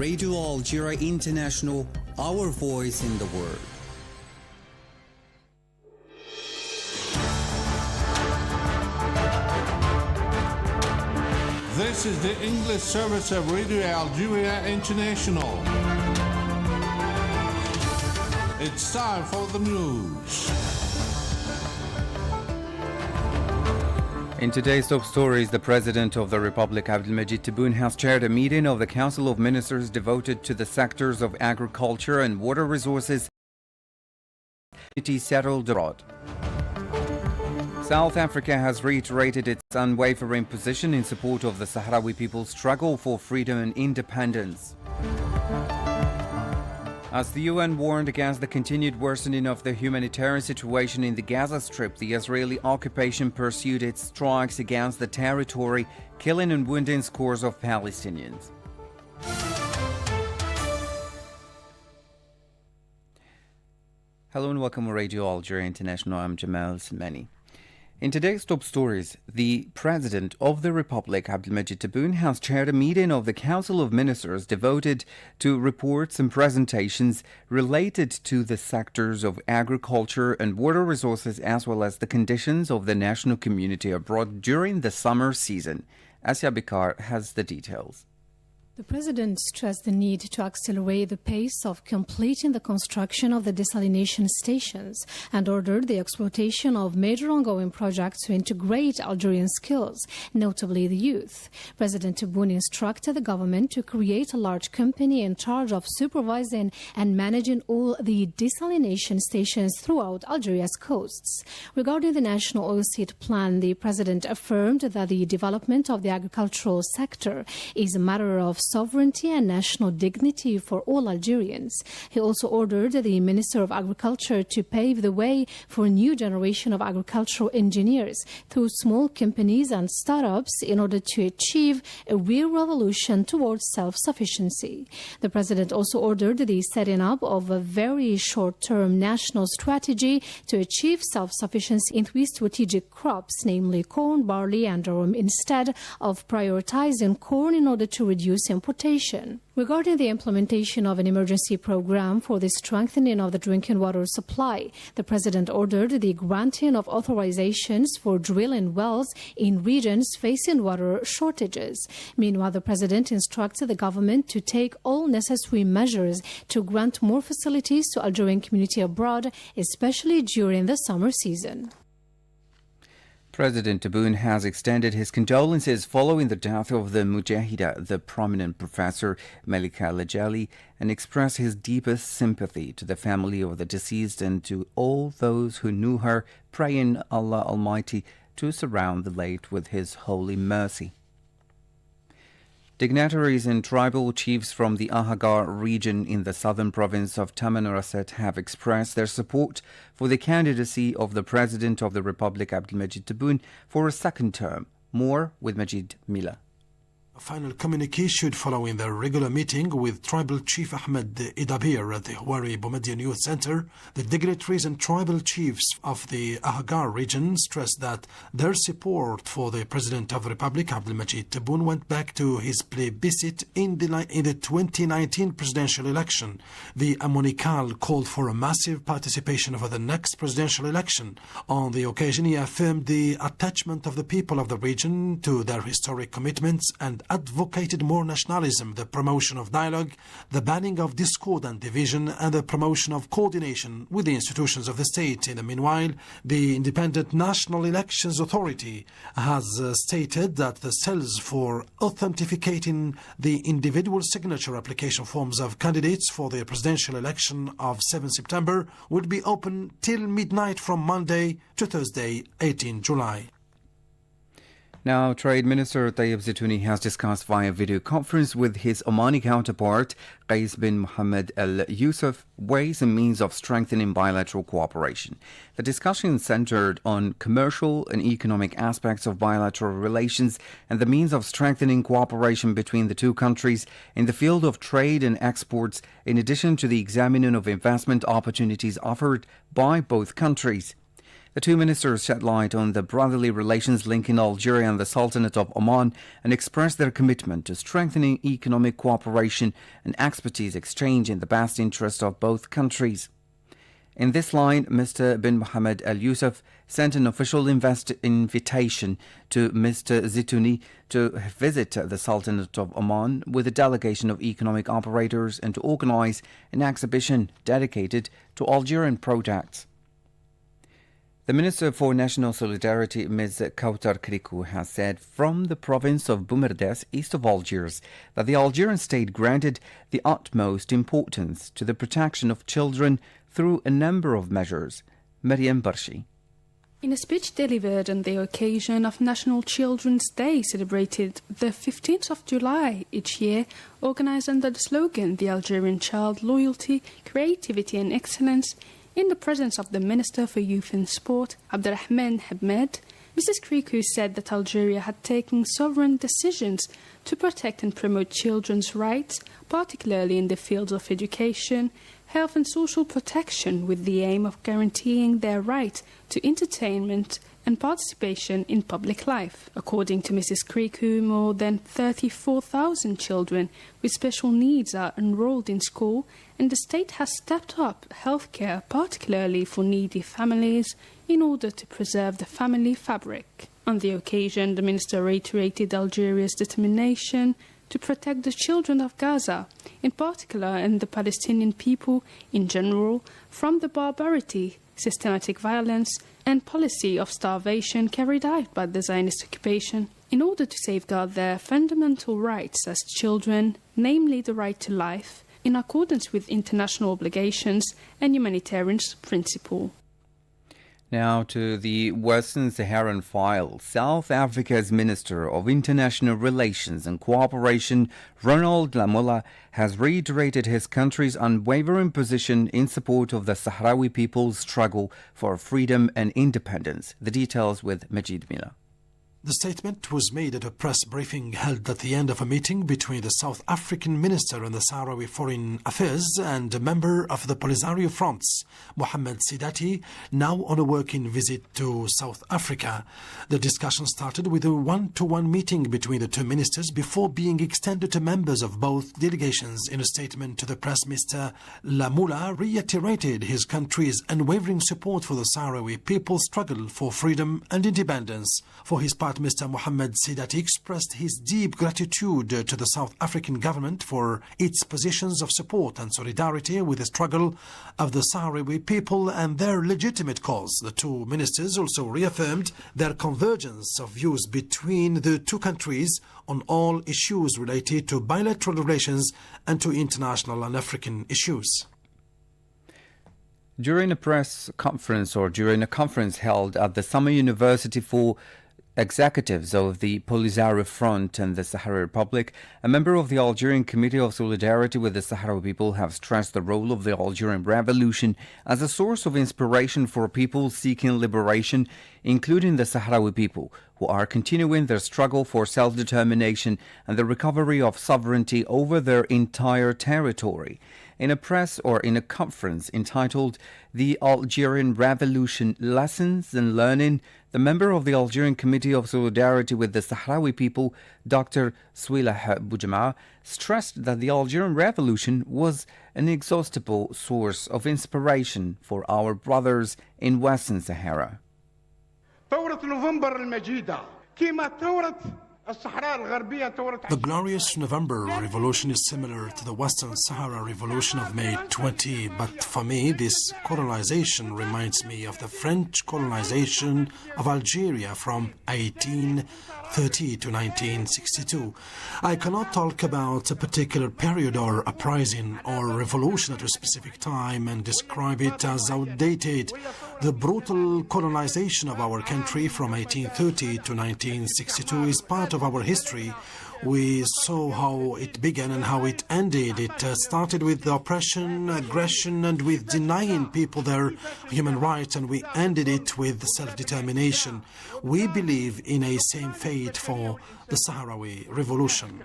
Radio Algeria International, our voice in the world. This is the English service of Radio Algeria International. It's time for the news. In today's top stories, the President of the Republic, Abdelmajid Tebboune, has chaired a meeting of the Council of Ministers devoted to the sectors of agriculture and water resources settled abroad. South Africa has reiterated its unwavering position in support of the Sahrawi people's struggle for freedom and independence. As the UN warned against the continued worsening of the humanitarian situation in the Gaza Strip, the Israeli occupation pursued its strikes against the territory, killing and wounding scores of Palestinians. Hello and welcome to Radio Algeria International. I'm Jamal Salmani. In today's top stories, the President of the Republic, Abdelmajid Tebboune, has chaired a meeting of the Council of Ministers devoted to reports and presentations related to the sectors of agriculture and water resources, as well as the conditions of the national community abroad during the summer season. Asya Bikar has the details. The President stressed the need to accelerate the pace of completing the construction of the desalination stations and ordered the exploitation of major ongoing projects to integrate Algerian skills, notably the youth. President Tebboune instructed the government to create a large company in charge of supervising and managing all the desalination stations throughout Algeria's coasts. Regarding the national oilseed plan, the President affirmed that the development of the agricultural sector is a matter of sovereignty and national dignity for all Algerians. He also ordered the Minister of Agriculture to pave the way for a new generation of agricultural engineers through small companies and startups in order to achieve a real revolution towards self-sufficiency. The President also ordered the setting up of a very short-term national strategy to achieve self-sufficiency in 3 strategic crops, namely corn, barley and durum, instead of prioritizing corn in order to reduce importation. Regarding the implementation of an emergency program for the strengthening of the drinking water supply, the President ordered the granting of authorizations for drilling wells in regions facing water shortages. Meanwhile, the President instructed the government to take all necessary measures to grant more facilities to Algerian community abroad, especially during the summer season. President Tebboune has extended his condolences following the death of the Mujahida, the prominent professor Malika Lajali, and expressed his deepest sympathy to the family of the deceased and to all those who knew her, praying Allah Almighty to surround the late with His holy mercy. Dignitaries and tribal chiefs from the Ahaggar region in the southern province of Tamanrasset have expressed their support for the candidacy of the President of the Republic, Abdelmajid Tebboune, for a second term. More with Majid Mila. A final communique issued following the regular meeting with Tribal Chief Ahmed Idabir at the Houari Boumediene Youth Center. The dignitaries and tribal chiefs of the Ahaggar region stressed that their support for the President of the Republic, Abdelmajid Tebboune, went back to his plebiscite in the 2019 presidential election. The Amonical called for a massive participation for the next presidential election. On the occasion, he affirmed the attachment of the people of the region to their historic commitments and advocated more nationalism, the promotion of dialogue, the banning of discord and division, and the promotion of coordination with the institutions of the state. In the meanwhile, the Independent National Elections Authority has stated that the cells for authenticating the individual signature application forms of candidates for the presidential election of 7 September will be open till midnight from Monday to Thursday, 18 July. Now, Trade Minister Tayyip Zeitouni has discussed via video conference with his Omani counterpart, Qais bin Mohammed Al Yusuf, ways and means of strengthening bilateral cooperation. The discussion centered on commercial and economic aspects of bilateral relations and the means of strengthening cooperation between the two countries in the field of trade and exports, in addition to the examining of investment opportunities offered by both countries. The two ministers shed light on the brotherly relations linking Algeria and the Sultanate of Oman and expressed their commitment to strengthening economic cooperation and expertise exchange in the best interest of both countries. In this line, Mr. bin Mohammed Al Yusuf sent an official invitation to Mr. Zitouni to visit the Sultanate of Oman with a delegation of economic operators and to organize an exhibition dedicated to Algerian projects. The Minister for National Solidarity, Ms. Kautar Krikou, has said from the province of Boumerdès, east of Algiers, that the Algerian state granted the utmost importance to the protection of children through a number of measures. Mariam Barshi. In a speech delivered on the occasion of National Children's Day, celebrated the 15th of July each year, organized under the slogan "The Algerian Child: Loyalty, Creativity and Excellence," in the presence of the Minister for Youth and Sport, Abderrahman Hamed, Mrs. Krikou said that Algeria had taken sovereign decisions to protect and promote children's rights, particularly in the fields of education, health and social protection, with the aim of guaranteeing their right to entertainment and participation in public life. According to Mrs. Krikou, more than 34,000 children with special needs are enrolled in school, and the state has stepped up healthcare, particularly for needy families, in order to preserve the family fabric. On the occasion, the minister reiterated Algeria's determination to protect the children of Gaza, in particular, and the Palestinian people in general, from the barbarity, systematic violence, and policy of starvation carried out by the Zionist occupation, in order to safeguard their fundamental rights as children, namely the right to life, in accordance with international obligations and humanitarian principle. Now to the Western Saharan file. South Africa's Minister of International Relations and Cooperation, Ronald Lamola, has reiterated his country's unwavering position in support of the Sahrawi people's struggle for freedom and independence. The details with Majid Mila. The statement was made at a press briefing held at the end of a meeting between the South African Minister and the Sahrawi Foreign Affairs and a member of the Polisario Fronts, Mohammed Sidati, now on a working visit to South Africa. The discussion started with a one-to-one meeting between the two ministers before being extended to members of both delegations. In a statement to the press, Mr. Lamola reiterated his country's unwavering support for the Sahrawi people's struggle for freedom and independence. For his part, Mr. Mohammed Sidati expressed his deep gratitude to the South African government for its positions of support and solidarity with the struggle of the Sahrawi people and their legitimate cause. The two ministers also reaffirmed their convergence of views between the two countries on all issues related to bilateral relations and to international and African issues. During a press conference during a conference held at the Summer University for Executives of the Polisario Front and the Sahrawi Republic, a member of the Algerian Committee of Solidarity with the Sahrawi people, have stressed the role of the Algerian Revolution as a source of inspiration for people seeking liberation, including the Sahrawi people, who are continuing their struggle for self-determination and the recovery of sovereignty over their entire territory. In a conference entitled The Algerian Revolution Lessons and Learning, the member of the Algerian Committee of Solidarity with the Sahrawi people, Dr. Souilah Boujama, stressed that the Algerian Revolution was an inexhaustible source of inspiration for our brothers in Western Sahara. The glorious November Revolution is similar to the Western Sahara Revolution of May 20, but for me this colonization reminds me of the French colonization of Algeria from 1830 to 1962. I cannot talk about a particular period or uprising or revolution at a specific time and describe it as outdated. The brutal colonization of our country from 1830 to 1962 is part of our history. We saw how it began and how it ended. It started with oppression, aggression, and with denying people their human rights, and we ended it with self-determination. We believe in a same fate for the Sahrawi Revolution.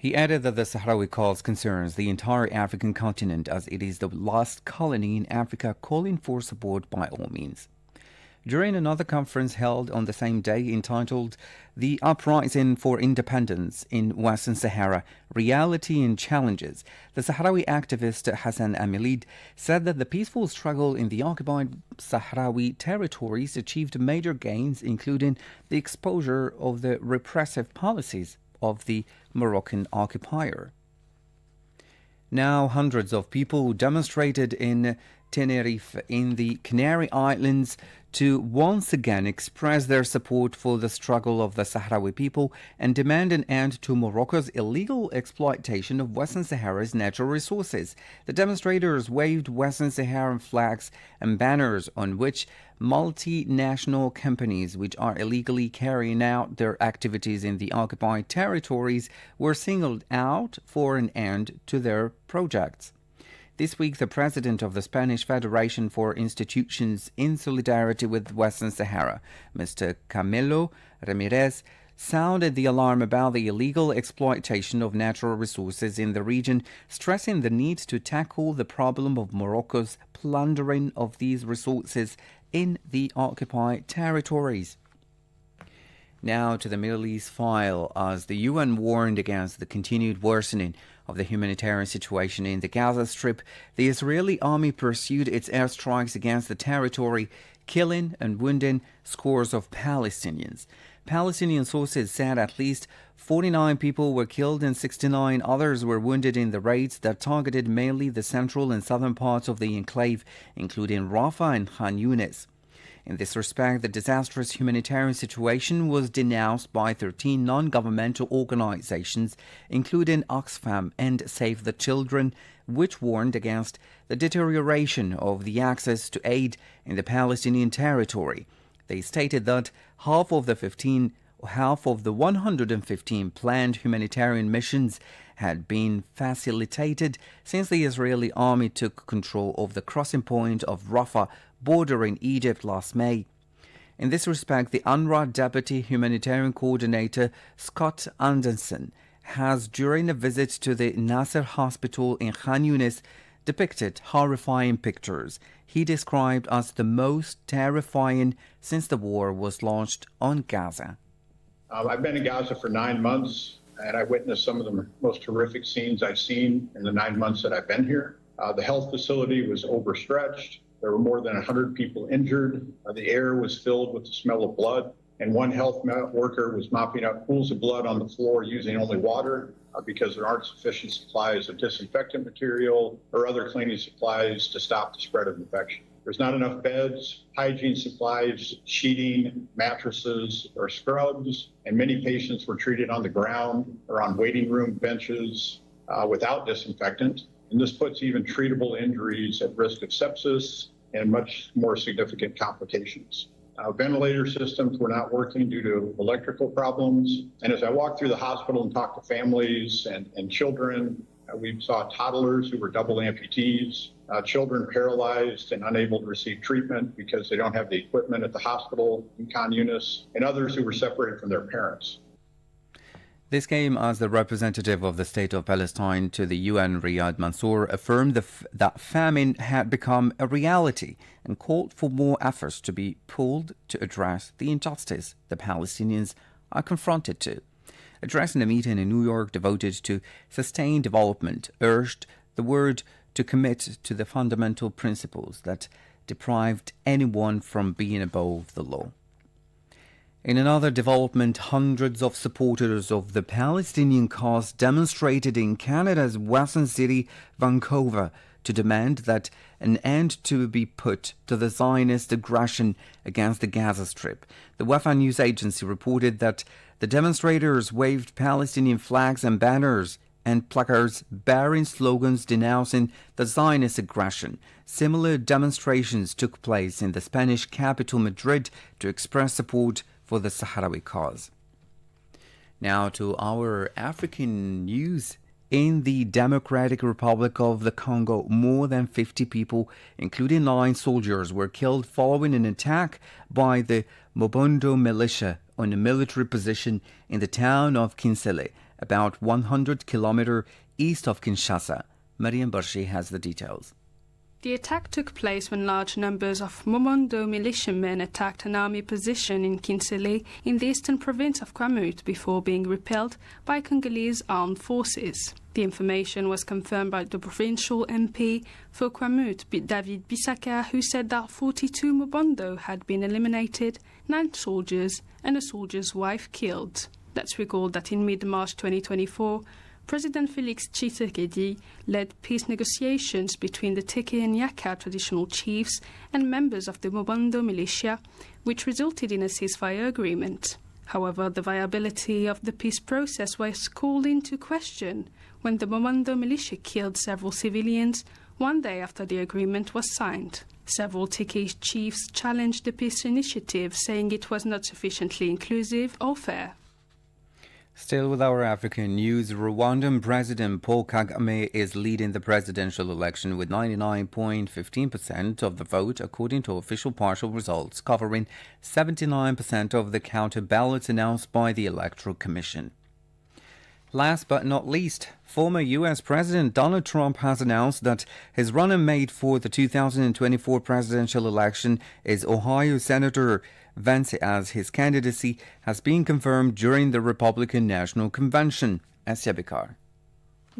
He added that the Sahrawi cause concerns the entire African continent as it is the last colony in Africa calling for support by all means. During another conference held on the same day entitled The Uprising for Independence in Western Sahara, Reality and Challenges, the Sahrawi activist Hassan Amilid said that the peaceful struggle in the occupied Sahrawi territories achieved major gains, including the exposure of the repressive policies of the Moroccan occupier. Now, hundreds of people demonstrated in Tenerife in the Canary Islands to once again express their support for the struggle of the Sahrawi people and demand an end to Morocco's illegal exploitation of Western Sahara's natural resources. The demonstrators waved Western Saharan flags and banners on which multinational companies which are illegally carrying out their activities in the occupied territories were singled out for an end to their projects. This week, the president of the Spanish Federation for Institutions in Solidarity with Western Sahara, Mr. Camilo Ramirez, sounded the alarm about the illegal exploitation of natural resources in the region, stressing the need to tackle the problem of Morocco's plundering of these resources in the occupied territories. Now to the Middle East file, as the UN warned against the continued worsening of the humanitarian situation in the Gaza Strip, the Israeli army pursued its airstrikes against the territory, killing and wounding scores of Palestinians. Palestinian sources said at least 49 people were killed and 69 others were wounded in the raids that targeted mainly the central and southern parts of the enclave, including Rafah and Khan Yunis. In this respect, the disastrous humanitarian situation was denounced by 13 non-governmental organizations, including Oxfam and Save the Children, which warned against the deterioration of the access to aid in the Palestinian territory. They stated that half of the 115 planned humanitarian missions had been facilitated since the Israeli army took control of the crossing point of Rafah, bordering Egypt, last May. In this respect, the UNRWA Deputy Humanitarian Coordinator Scott Anderson has, during a visit to the Nasser Hospital in Khan Yunis, depicted horrifying pictures he described as the most terrifying since the war was launched on Gaza. I've been in Gaza for 9 months, and I witnessed some of the most horrific scenes I've seen in the 9 months that I've been here. The health facility was overstretched. There were more than 100 people injured. The air was filled with the smell of blood, and one health worker was mopping up pools of blood on the floor using only water because there aren't sufficient supplies of disinfectant material or other cleaning supplies to stop the spread of infection. There's not enough beds, hygiene supplies, sheeting, mattresses, or scrubs, and many patients were treated on the ground or on waiting room benches without disinfectant. And this puts even treatable injuries at risk of sepsis and much more significant complications. Ventilator systems were not working due to electrical problems. And as I walked through the hospital and talked to families and children, we saw toddlers who were double amputees, children paralyzed and unable to receive treatment because they don't have the equipment at the hospital in Khan Yunis, and others who were separated from their parents. This came as the representative of the State of Palestine to the UN, Riyad Mansour, affirmed that famine had become a reality and called for more efforts to be pulled to address the injustice the Palestinians are confronted to. Addressing a meeting in New York devoted to sustained development, urged the world to commit to the fundamental principles that deprived anyone from being above the law. In another development, hundreds of supporters of the Palestinian cause demonstrated in Canada's western city, Vancouver, to demand that an end to be put to the Zionist aggression against the Gaza Strip. The Wafa news agency reported that the demonstrators waved Palestinian flags and banners and placards bearing slogans denouncing the Zionist aggression. Similar demonstrations took place in the Spanish capital, Madrid, to express support for the Sahrawi cause. Now to our African news. In the Democratic Republic of the Congo, more than 50 people, including 9 soldiers, were killed following an attack by the Mobondo militia on a military position in the town of Kinsele, about 100 kilometers east of Kinshasa. Mariam Barshi has the details. The attack took place when large numbers of Momondo militiamen attacked an army position in Kinsele in the eastern province of Kwamut before being repelled by Congolese armed forces. The information was confirmed by the provincial MP for Kwamut, David Bisaka, who said that 42 Mobondo had been eliminated, 9 soldiers and a soldier's wife killed. Let's recall that in mid-March 2024, President Felix Tshisekedi led peace negotiations between the Teke and Yaka traditional chiefs and members of the Mobondo militia, which resulted in a ceasefire agreement. However, the viability of the peace process was called into question when the Mobondo militia killed several civilians 1 day after the agreement was signed. Several Teke chiefs challenged the peace initiative, saying it was not sufficiently inclusive or fair. Still with our African news, Rwandan President Paul Kagame is leading the presidential election with 99.15% of the vote, according to official partial results, covering 79% of the counted ballots announced by the Electoral Commission. Last but not least, former U.S. President Donald Trump has announced that his running mate for the 2024 presidential election is Ohio Senator Vance, as his candidacy has been confirmed during the Republican National Convention. Asya Bikar.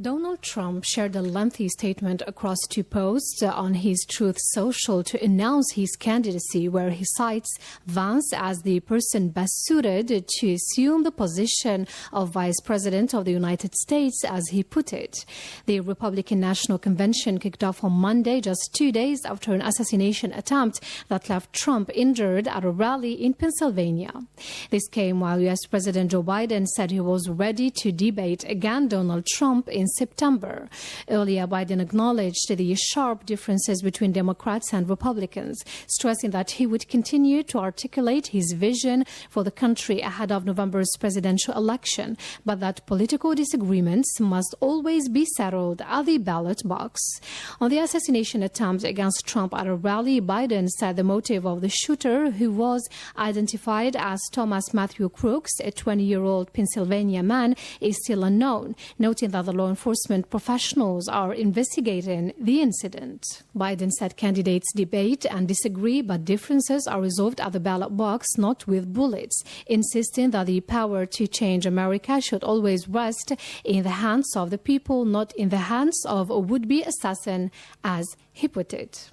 Donald Trump shared a lengthy statement across 2 posts on his Truth Social to announce his candidacy, where he cites Vance as the person best suited to assume the position of Vice President of the United States, as he put it. The Republican National Convention kicked off on Monday, just 2 days after an assassination attempt that left Trump injured at a rally in Pennsylvania. This came while U.S. President Joe Biden said he was ready to debate again Donald Trump in September. Earlier, Biden acknowledged the sharp differences between Democrats and Republicans, stressing that he would continue to articulate his vision for the country ahead of November's presidential election, but that political disagreements must always be settled at the ballot box. On the assassination attempt against Trump at a rally, Biden said the motive of the shooter, who was identified as Thomas Matthew Crooks, a 20-year-old Pennsylvania man, is still unknown, noting that the law enforcement professionals are investigating the incident. Biden said candidates debate and disagree, but differences are resolved at the ballot box, not with bullets, insisting that the power to change America should always rest in the hands of the people, not in the hands of a would-be assassin, as he put it.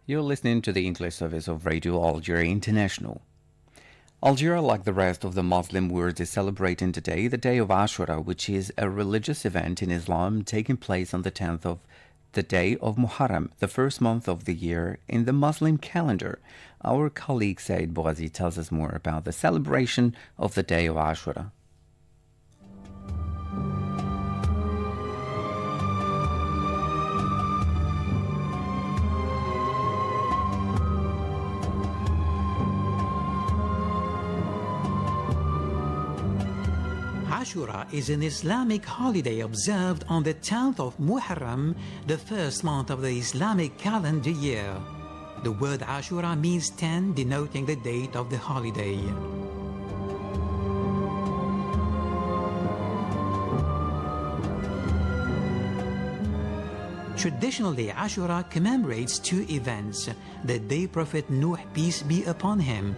You're listening to the English service of Radio Algeria International. Algeria, like the rest of the Muslim world, is celebrating today the day of Ashura, which is a religious event in Islam taking place on the 10th of the day of Muharram, the first month of the year in the Muslim calendar. Our colleague Said Bouazi tells us more about the celebration of the day of Ashura. Ashura is an Islamic holiday observed on the 10th of Muharram, the first month of the Islamic calendar year. The word Ashura means 10, denoting the date of the holiday. Traditionally, Ashura commemorates 2 events: the day Prophet Nuh, peace be upon him,